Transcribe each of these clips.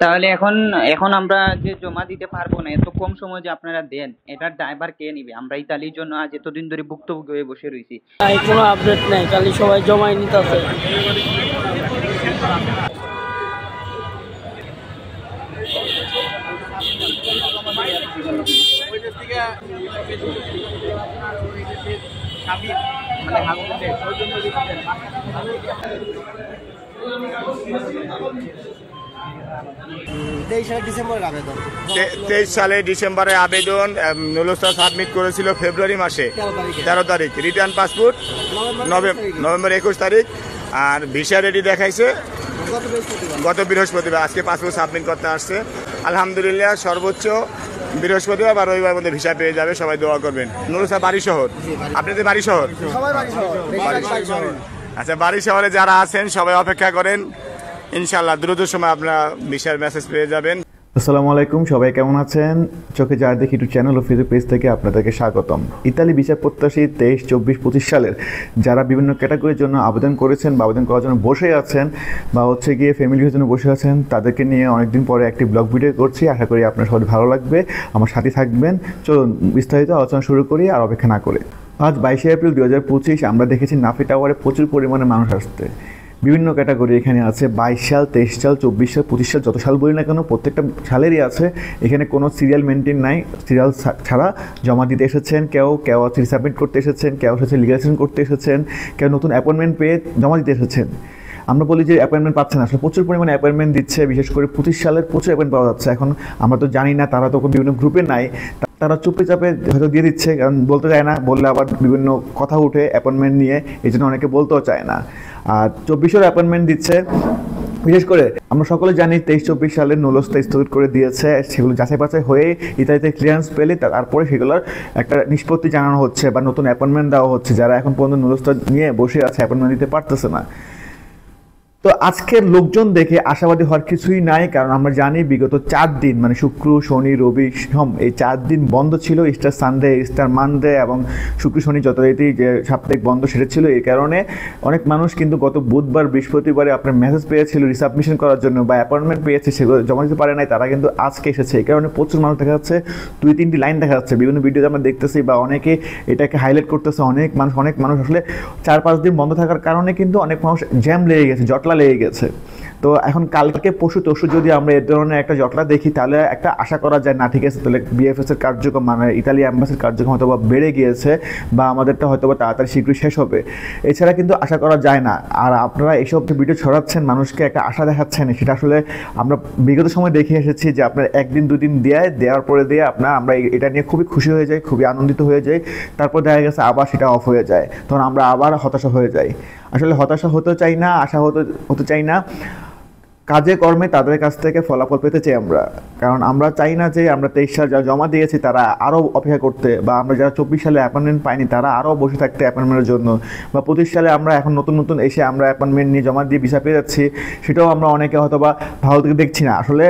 তাহলে এখন এখন আমরা যে জমা দিতে পারবো না, এত কম সময় যে আপনারা দেন, এটার দায়ভার কে নিবে? আমরা ইতালির জন্য আজ এতদিন ধরে ভুক্তভোগী হয়ে বসে রয়েছি। তাই কোনো আপডেট নেই, খালি সবাই জমাই নিতেছে। তেইশ সালে ডিসেম্বরে আবেদন নুলুস্তা সাবমিট করেছিল ফেব্রুয়ারি মাসে 13 তারিখ। রিটার্ন পাসপোর্ট নভেম্বর 21 তারিখ। আর ভিসা রেডি দেখাইছে গত বৃহস্পতিবার। আজকে পাসপোর্ট সাবমিট করতে আসছে। আলহামদুলিল্লাহ সর্বোচ্চ বৃহস্পতিবার বা রবিবার মধ্যে ভিসা পেয়ে যাবে। সবাই দোয়া করবেন। নুলুস্তা বাড়ি শহর, আপনাদের বাড়ি শহর? আচ্ছা, বাড়ি শহরে যারা আছেন সবাই অপেক্ষা করেন, ইনশাল্লাহ দ্রুত সময় আপনারা ভিসার মেসেজ পেয়ে যাবেন। আসসালামু আলাইকুম, সবাই কেমন আছেন? চোখে যা দেখি ইউটিউব চ্যানেল ও ফেসবুক পেজ থেকে আপনাদেরকে স্বাগতম। ইতালি ভিসা প্রত্যাশী 23, 24, 25 সালের যারা বিভিন্ন ক্যাটাগরির জন্য আবেদন করেছেন বা আবেদন করার জন্য বসে আছেন বা হচ্ছে গিয়ে ফ্যামিলির জন্য বসে আছেন, তাদেরকে নিয়ে অনেকদিন পরে একটি ব্লগ ভিডিও করছি। আশা করি আপনার সবাই ভালো লাগবে, আমার সাথে থাকবেন। চলুন বিস্তারিত আলোচনা শুরু করি আর অপেক্ষা না করে। আজ 22 এপ্রিল 2025 আমরা দেখেছি নাফি টাওয়ারে প্রচুর পরিমাণে মানুষ আসতে। বিভিন্ন ক্যাটাগরি এখানে আছে। 22 সাল, 23 সাল, 24 সাল, 25 সাল, যত সাল বলি না কেন প্রত্যেকটা সালেরই আছে। এখানে কোনো সিরিয়াল মেনটেন নাই, সিরিয়াল ছাড়া জমা দিতে এসেছেন। কেউ আছে রিসাবমিট করতে এসেছেন, কেউ এসেছে লিগালাইজেশন করতে এসেছেন, কেউ নতুন অ্যাপয়েন্টমেন্ট পেয়ে জমা দিতে এসেছেন। আমরা বলি যে অ্যাপয়েন্টমেন্ট পাচ্ছেন, আসলে প্রচুর পরিমাণে অ্যাপয়েন্টমেন্ট দিচ্ছে। বিশেষ করে 25 সালের প্রচুর অ্যাপয়েন্ট পাওয়া যাচ্ছে। এখন আমরা তো জানি না, তারা তো বিভিন্ন গ্রুপে নাই, তারা চুপে চাপে হয়তো দিয়ে দিচ্ছে, কারণ বলতে চায় না, বললে আবার বিভিন্ন কথা উঠে অ্যাপয়েন্টমেন্ট নিয়ে, এই জন্য অনেকে বলতেও চায় না। আর 24-এর অ্যাপয়েন্টমেন্ট দিচ্ছে। বিশেষ করে আমরা সকলে জানি 23-24 সালের নুলুস্তা স্থগিত করে দিয়েছে। সেগুলো যাচাই বাছাই হয়ে ইতালিতে ক্লিয়ারেন্স পেলে তারপরে সেগুলোর একটা নিষ্পত্তি জানানো হচ্ছে বা নতুন অ্যাপয়েন্টমেন্ট দেওয়া হচ্ছে যারা এখন পর্যন্ত নুলুস্তা নিয়ে বসে আছে, অ্যাপয়েন্টমেন্ট দিতে পারতেছে না। তো আজকের লোকজন দেখে আশাবাদী হওয়ার কিছুই নাই, কারণ আমরা জানি বিগত 4 দিন মানে শুক্র, শনি, রবি, সোম এই 4 দিন বন্ধ ছিল। ইস্টার সানডে, ইস্টার মানডে এবং শুক্র, শনি যথারীতি যে সাপ্তাহিক বন্ধ সেটা ছিল। এই কারণে অনেক মানুষ কিন্তু গত বুধবার, বৃহস্পতিবারে আপনার মেসেজ পেয়েছিল রিসাবমিশন করার জন্য বা অ্যাপয়েন্টমেন্ট পেয়েছে, সেগুলো জমা দিতে পারে নাই, তারা কিন্তু আজকে এসেছে। এই কারণে প্রচুর মানুষ দেখা যাচ্ছে, 2-3টি লাইন দেখা যাচ্ছে বিভিন্ন ভিডিওতে আমরা দেখতেছি বা অনেকে এটাকে হাইলাইট করতেছে। অনেক মানুষ আসলে 4-5 দিন বন্ধ থাকার কারণে কিন্তু অনেক মানুষ জ্যাম লেগে গেছে, জটলা লেগে গেছে। তো এখন কালকে পরশু যদি আমরা এ ধরনের একটা জটলা দেখি, তাহলে একটা আশা করা যায় না ঠিক আছে, তাহলে বিএফএস এর কার্যক্রম মানে ইতালি অ্যাম্বাসির কার্যক্রম হয়তো বা বেড়ে গিয়েছে বা আমাদেরটা হয়তো বা তাড়াতাড়ি শীঘ্রই শেষ হবে। এছাড়া কিন্তু আশা করা যায় না। আর আপনারা এইসব ভিডিও ছড়াচ্ছেন, মানুষকে একটা আশা দেখাচ্ছেন, সেটা আসলে আমরা বিগত সময় দেখে এসেছি যে আপনার 1 দিন 2 দিন দেওয়ার পরে আমরা এটা নিয়ে খুবই খুশি হয়ে যাই, খুবই আনন্দিত হয়ে যাই। তারপর দেখা গেছে আবার সেটা অফ হয়ে যায়, তখন আমরা আবার হতাশা হয়ে যাই। আসলে হতাশা হতে চাই না, আশা হতে চাই না। কাজে কর্মে তাদের কাছ থেকে ফলাফল পেতে চাই আমরা, কারণ আমরা চাই না যে আমরা 23 সাল যারা জমা দিয়েছি তারা আরও অপেক্ষা করতে, বা আমরা যারা 24 সালে অ্যাপয়েন্টমেন্ট পাইনি তারা আরও বসে থাকতে অ্যাপয়েন্টমেন্টের জন্য, বা 25 সালে আমরা এখন নতুন এসে আমরা অ্যাপয়েন্টমেন্ট নিয়ে জমা দিয়ে ভিসা পেয়ে যাচ্ছি, সেটাও আমরা অনেকে হয়তো বা ভালো থেকে দেখছি না। আসলে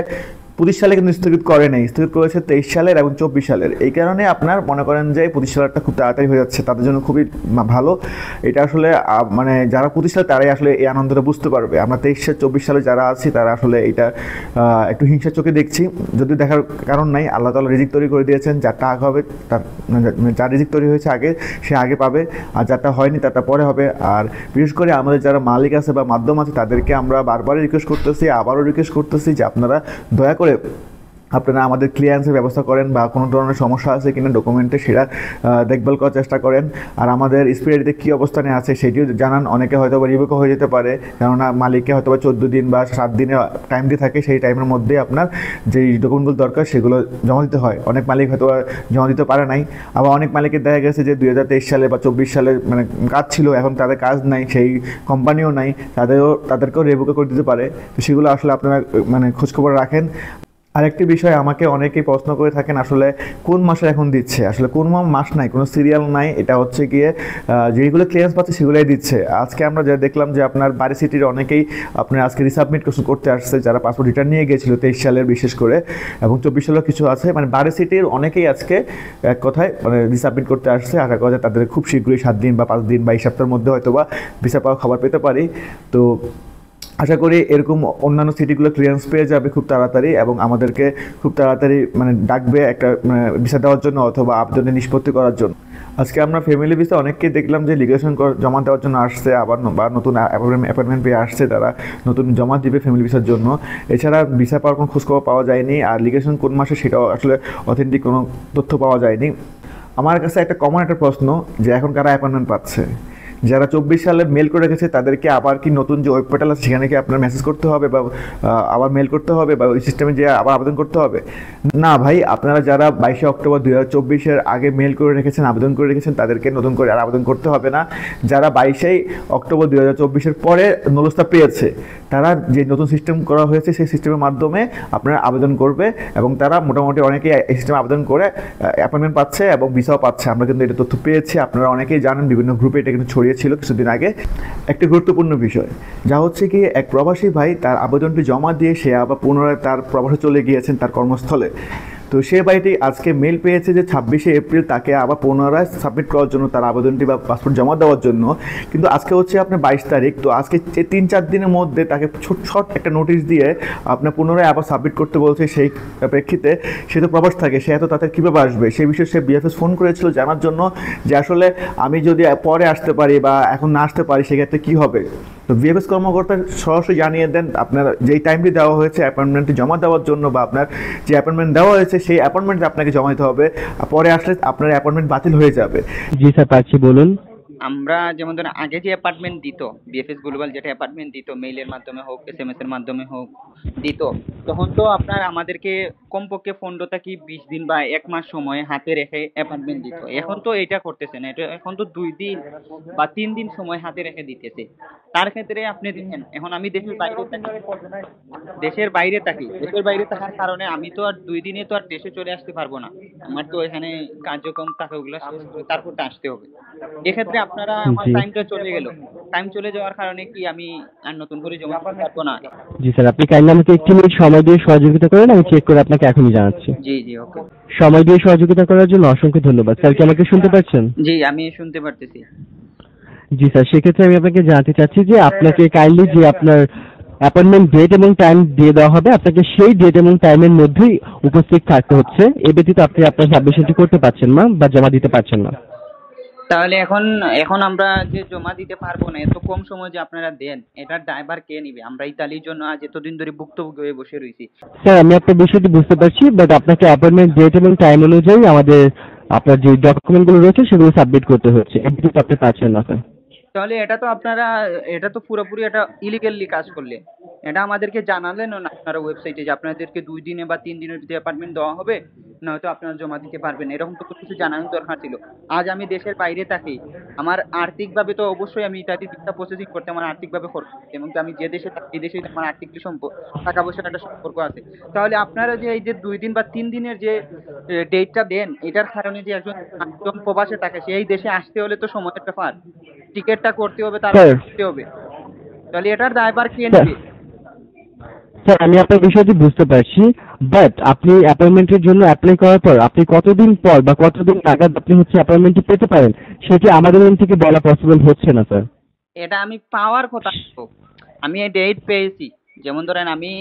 25 সালে কিন্তু স্থগিত করে নেই, স্থগিত করেছে 23 সালের এবং 24 সালের। এই কারণে আপনার মনে করেন যে 25 সালেরটা খুব তাড়াতাড়ি হয়ে যাচ্ছে, তাদের জন্য খুবই ভালো। এটা আসলে মানে যারা 25 সালে তারাই আসলে এই আনন্দটা বুঝতে পারবে। আমরা 23-24 সালে যারা আছি তারা আসলে এটা একটু হিংসার চোখে দেখছি, যদি দেখার কারণ নাই। আল্লাহ তাআলা রিজিক তৈরি করে দিয়েছেন, যারটা আগে হবে তার যার রিজিক তৈরি হয়েছে আগে সে আগে পাবে, আর যারটা হয়নি তারটা পরে হবে। আর বিশেষ করে আমাদের যারা মালিক আছে বা মাধ্যম আছে তাদেরকে আমরা বারবারই রিকোয়েস্ট করতেছি, আবারও রিকোয়েস্ট করতেছি যে আপনারা দয়া করে আপনারা আমাদের ক্লিয়ারেন্সের ব্যবস্থা করেন বা কোনো ধরনের সমস্যা আছে কিনা ডকুমেন্টে সেটা দেখভাল করার চেষ্টা করেন। আর আমাদের এক্সপায়ারিতে কী অবস্থানে আছে সেটিও জানান। অনেকে হয়তো বা রিভোকও হয়ে যেতে পারে, কেননা মালিককে হয়তো বা 14 দিন বা 7 দিনের টাইম দিয়ে থাকে, সেই টাইমের মধ্যে আপনার যেই ডকুমেন্টগুলো দরকার সেগুলো জমা দিতে হয়। অনেক মালিক হয়তো জমা দিতে পারে নাই, আবার অনেক মালিকের দেখা গেছে যে 2023 সালে বা 24 সালে মানে কাজ ছিল, এখন তাদের কাজ নাই, সেই কোম্পানিও নাই, তাদেরকেও রিভোক করে দিতে পারে। তো সেগুলো আসলে আপনারা মানে খোঁজখবর রাখেন। আরেকটি বিষয় আমাকে অনেকেই প্রশ্ন করে থাকেন, আসলে কোন মাসে এখন দিচ্ছে, আসলে কোন মাস নাই, কোনো সিরিয়াল নাই। এটা হচ্ছে গিয়ে যেগুলো ক্লিয়ারেন্স পাচ্ছে সেগুলোই দিচ্ছে। আজকে আমরা যা দেখলাম যে আপনার বাড়ি সিটির অনেকেই আপনার আজকে রিসাবমিট করতে আসছে, যারা পাসপোর্ট রিটার্ন নিয়ে গিয়েছিল 23 সালের বিশেষ করে, এবং 24 সালের কিছু আছে। মানে বাড়ি সিটির অনেকেই আজকে এক কথায় মানে রিসাবমিট করতে আসছে। আশা করা যায় তাদের খুব শীঘ্রই 7 দিন বা 5 দিন বা এই সপ্তাহের মধ্যে হয়তো বা ভিসা পাওয়ার খবর পেতে পারি। তো আশা করি এরকম অন্যান্য সিটিগুলো ক্লিয়ারেন্স পেয়ে যাবে খুব তাড়াতাড়ি এবং আমাদেরকে খুব তাড়াতাড়ি মানে ডাকবে একটা ভিসা দেওয়ার জন্য অথবা আবেদনে নিষ্পত্তি করার জন্য। আজকে আমরা ফ্যামিলি ভিসা অনেককেই দেখলাম যে লিগেশন জমা দেওয়ার জন্য আসছে, আবার বা নতুন অ্যাপয়েন্টমেন্ট পেয়ে আসছে, তারা নতুন জমা দিবে ফ্যামিলি ভিসার জন্য। এছাড়া ভিসা পাওয়ার কোনো খোঁজখবর পাওয়া যায়নি, আর লিগেশন কোন মাসে সেটাও আসলে অথেন্টিক কোনো তথ্য পাওয়া যায়নি। আমার কাছে একটা কমন একটা প্রশ্ন যে এখন কারা অ্যাপয়েন্টমেন্ট পাচ্ছে? যারা 24 সালে মেল করে রেখেছে তাদেরকে আবার কি নতুন যে ওয়েব পোর্টাল আছে সেখানে কি আপনার মেসেজ করতে হবে বা আবার মেল করতে হবে বা ওই সিস্টেমে যে আবার আবেদন করতে হবে? না ভাই, আপনারা যারা 22 অক্টোবর 2024-এর আগে মেল করে রেখেছেন, আবেদন করে রেখেছেন, তাদেরকে নতুন করে আর আবেদন করতে হবে না। যারা 22 অক্টোবর 2024-এর পরে নুলুস্তা পেয়েছে তারা যে নতুন সিস্টেম করা হয়েছে সেই সিস্টেমের মাধ্যমে আপনারা আবেদন করবে এবং তারা মোটামুটি অনেকেই এই সিস্টেমে আবেদন করে অ্যাপয়েন্টমেন্ট পাচ্ছে এবং ভিসাও পাচ্ছে। আমরা কিন্তু এটা তথ্য পেয়েছি, আপনারা অনেকেই জানেন, বিভিন্ন গ্রুপে এটা কিন্তু ছড়িয়েছিল কিছুদিন আগে। একটি গুরুত্বপূর্ণ বিষয় যা হচ্ছে কি, এক প্রবাসী ভাই তার আবেদনটি জমা দিয়ে সে আবার পুনরায় তার প্রবাসে চলে গিয়েছেন তার কর্মস্থলে। তো সে ভাইটি আজকে মেল পেয়েছে যে 26শে এপ্রিল তাকে আবার পুনরায় সাবমিট করার জন্য তার আবেদনটি বা পাসপোর্ট জমা দেওয়ার জন্য। কিন্তু আজকে হচ্ছে আপনার 22 তারিখ, তো আজকে 3-4 দিনের মধ্যে তাকে ছোট একটা নোটিশ দিয়ে আপনার পুনরায় আবার সাবমিট করতে বলছে। সেই প্রেক্ষিতে সে তো প্রবাস থাকে, সে এত তাতে কীভাবে আসবে সেই বিষয়ে সে বিএফএস ফোন করেছিল জানার জন্য যে আসলে আমি যদি পরে আসতে পারি বা এখন না আসতে পারি সেক্ষেত্রে কী হবে। তো বিএফএস কর্মকর্তা সরাসরি জানিয়ে দেন আপনার যেই টাইমটি দেওয়া হয়েছে অ্যাপয়েন্টমেন্টটি জমা দেওয়ার জন্য বা আপনার যে অ্যাপয়েন্টমেন্ট দেওয়া হয়েছে সেই অ্যাপয়েন্টমেন্টে আপনাকে জমা দিতে হবে, পরে আসলে আপনার অ্যাপয়েন্টমেন্ট বাতিল হয়ে যাবে। জি স্যার, পাচ্ছি, বলুন। আমরা যেমন ধরেন আগে যে অ্যাপার্টমেন্ট দিত, বিএফএস গ্লোবাল যেটা অ্যাপার্টমেন্ট দিত, মেইলের মাধ্যমে হোক এসএমএস এর মাধ্যমে হোক দিত, তখন তো আপনার আমাদেরকে কমপক্ষে 15 থেকে 20 দিন বা 1 মাস সময় হাতে রেখে অ্যাপার্টমেন্ট দিত। এখন তো এটা করতেছে না, এটা এখন তো 2 দিন বা 3 দিন সময় হাতে রেখে দিতেছে। তার ক্ষেত্রে আপনি দেখেন, এখন আমি দেশের বাইরে থাকি, দেশের বাইরে থাকার কারণে আমি তো আর 2 দিনে তো আর দেশে চলে আসতে পারবো না। আমার তো এখানে কার্যক্রম থাকে, ওগুলো শেষ করে তারপর তো আসতে হবে। এক্ষেত্রে আপনারা আমার টাইমটা চলে গেল, টাইম চলে যাওয়ার কারণে কি আমি আর নতুন করে জমা দিতে পারবো না। জি স্যার, আপনি কাইন্ডলি আমাকে একটি মিনিট সময় দিয়ে সহযোগিতা করেন, আমি চেক করে আপনাকে এখনই জানাচ্ছি। জি জি, ওকে। সময় দিয়ে সহযোগিতা করার জন্য অসংখ্য ধন্যবাদ। স্যার কি আমাকে শুনতে পাচ্ছেন? জি, আমি শুনতে পারতেছি। জি স্যার, সেক্ষেত্রে আমি আপনাকে জানাতে চাচ্ছি যে আপনাকে কাইন্ডলি যে আপনার অ্যাপয়েন্টমেন্ট ডেট এবং টাইম দিয়ে দেওয়া হবে, আপনাকে সেই ডেট এবং টাইমের মধ্যেই উপস্থিত থাকতে হচ্ছে। এ ব্যতীত আপনি আপনার সাবমিশনটি করতে পারছেন না বা জমা দিতে পারছেন না। তাহলে এখন আমরা যে জমা দিতে পারবো না, এত কম সময় যে আপনারা দেন, এটার দায়ভার কে নিবে? আমরা ইতালির জন্য আজ এতদিন ধরে ভুক্তভোগী হয়ে বসে রয়েছি। স্যার আমি আপনার বিষয়টি বুঝতে পারছি, বাট আপনাকে অ্যাপয়েন্টমেন্ট ডেট এবং টাইম অনুযায়ী আমাদের আপনার যে ডকুমেন্টগুলো রয়েছে সেগুলো সাবমিট করতে হচ্ছে। এ ব্যতীত আপনি পারছেন না স্যার। তাহলে এটা তো পুরোপুরি এটা ইলিগালি কাজ করলে। এটা আমাদেরকে জানালেনও না আপনারা ওয়েবসাইটে যে আপনাদেরকে 2 দিনে বা 3 দিনের ভিতরে অ্যাপার্টমেন্ট দেওয়া হবে, নয়তো আপনারা জমা দিতে পারবেন। এরকম তো কিছু জানানোর দরকার ছিল। আজ আমি দেশের বাইরে থাকি, আমার আর্থিকভাবে তো অবশ্যই আমি ইত্যাদি ভিসা প্রসেসিং করতে আমার আর্থিকভাবে খরচ আছে, এবং আমি যে দেশে থাকি এই দেশে আমার আর্থিক টাকা পয়সার একটা সম্পর্ক আছে। তাহলে আপনারা যে এই যে 2 দিন বা 3 দিনের যে ডেটটা দেন, এটার কারণে যে একজন প্রবাসে থাকে সেই দেশে আসতে হলে তো সময়ের ব্যাপার, টিকিটটা করতে হবে, তারপর আসতে হবে। তাহলে এটার দায়ভার কে নেবে? স্যার আমি আপনার বিষয়টি বুঝতে পারছি, বাট আপনি অ্যাপয়েন্টমেন্টের জন্য অ্যাপ্লাই করার পর আপনি কতদিন পর বা কতদিন নাগাদ আপনি হচ্ছে অ্যাপয়েন্টমেন্টটি পেতে পারেন সেটি আমাদের এখান থেকে বলা পসিবল হচ্ছে না স্যার। এটা আমি পাওয়ার কথা, আমি এই ডেট পেয়েছি। যেমন ধরেন আমি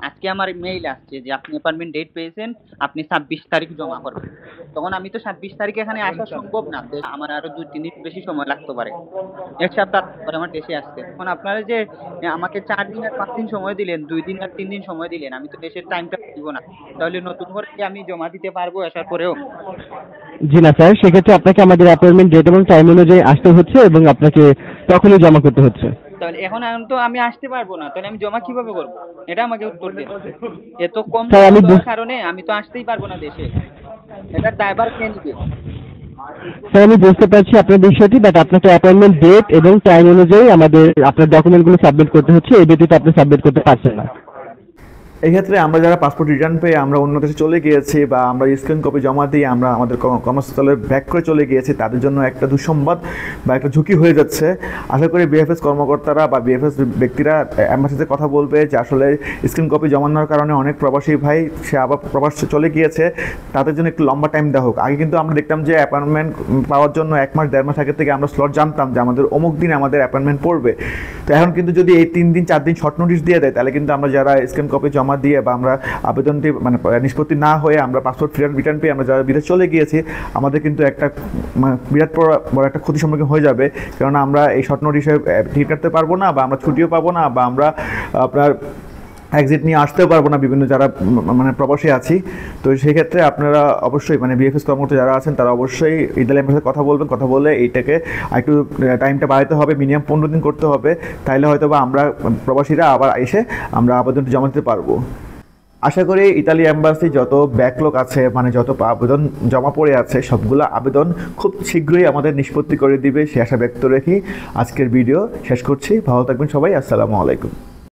আজকে আমার মেইল আসছে যে আপনি অ্যাপয়েন্টমেন্ট ডেট পেয়েছেন, আপনি 26 তারিখ জমা করবেন। তখন আমি তো 26 তারিখে এখানে আসা সম্ভব না, আমার আরো 2-3 দিন বেশি সময় লাগতে পারে, 1 সপ্তাহ পরে আমার দেশে আসতে। এখন আপনারা যে আমাকে 4 দিন আর 5 দিন সময় দিলেন, 2 দিন আর 3 দিন সময় দিলেন, আমি তো দেশের টাইমটা দিব না। তাহলে নতুন করে কি আমি জমা দিতে পারবো আসার পরেও? জি না স্যার, সেক্ষেত্রে আপনাকে আমাদের অ্যাপয়েন্টমেন্ট ডেট এবং টাইম অনুযায়ী আসতে হচ্ছে এবং আপনাকে তখনই জমা করতে হচ্ছে। তাহলে এখন তো আমি আসতে পারবো না, তাহলে আমি জমা কিভাবে করবো? এটা আমাকে উত্তর দেন। এত কম কারণে আমি তো আসতেই পারবো না দেশে, এটার দায়ভার কে নিবে? স্যার আমি বুঝতে পারছি আপনার বিষয়টি, বাট আপনাকে অ্যাপয়েন্টমেন্ট ডেট এবং টাইম অনুযায়ী আমাদের আপনার ডকুমেন্টগুলো সাবমিট করতে হচ্ছে। এই ব্যতীত আপনি সাবমিট করতে পারছেন না। এই ক্ষেত্রে আমরা যারা পাসপোর্ট রিটার্ন পেয়ে আমরা অন্য দেশে চলে গিয়েছি বা আমরা স্ক্রিন কপি জমা দিয়ে আমরা আমাদের কর্মস্থলে ব্যাক করে চলে গিয়েছি, তাদের জন্য একটা দুঃসংবাদ বা একটা ঝুঁকি হয়ে যাচ্ছে। আশা করি বিএফএস কর্মকর্তারা বা বিএফএস ব্যক্তিরা অ্যাম্বাসিতে কথা বলবে যে আসলে স্ক্রিন কপি জমা নেওয়ার কারণে অনেক প্রবাসী ভাই সে আবার প্রবাসে চলে গিয়েছে, তাদের জন্য একটু লম্বা টাইম দেওয়া হোক। আগে কিন্তু আমরা দেখতাম যে অ্যাপয়েন্টমেন্ট পাওয়ার জন্য 1 মাস 1.5 মাস আগে থেকে আমরা স্লট জানতাম যে আমাদের অমুক দিন আমাদের অ্যাপয়েন্টমেন্ট পড়বে। তো এখন কিন্তু যদি এই 3 দিন 4 দিন শর্ট নোটিশ দিয়ে দেয়, তাহলে কিন্তু আমরা যারা স্ক্রিন কপি জমা দিয়ে বা আমরা আবেদনটি মানে নিষ্পত্তি না হয়ে আমরা পাসপোর্ট রিটার্ন পেয়ে আমরা যারা বিদেশ চলে গিয়েছি, আমাদের কিন্তু একটা বিরাট বড় একটা ক্ষতির সম্মুখীন হয়ে যাবে। কারণ আমরা এই শর্ট নোটিশে টিকিট কাটতে পারবো না, বা আমরা ছুটিও পাবো না, বা আমরা আপনার এক্সিট নিয়ে আসতেও পারবো না বিভিন্ন যারা মানে প্রবাসী আছি। তো সেই ক্ষেত্রে আপনারা অবশ্যই মানে বিএফএস কর্মকর্তা যারা আছেন তারা অবশ্যই ইতালি এম্বাসিতে কথা বলবেন, কথা বলে এইটাকে একটু টাইমটা বাড়াতে হবে, মিনিমাম 15 দিন করতে হবে। তাইলে হয়তো বা আমরা প্রবাসীরা আবার এসে আমরা আবেদনটি জমা দিতে পারবো। আশা করি ইতালি এম্বাসি যত ব্যাকলগ আছে মানে যত আবেদন জমা পড়ে আছে সবগুলো আবেদন খুব শীঘ্রই আমাদের নিষ্পত্তি করে দিবে, সে আশা ব্যক্ত রেখে আজকের ভিডিও শেষ করছি। ভালো থাকবেন সবাই, আসসালামু আলাইকুম।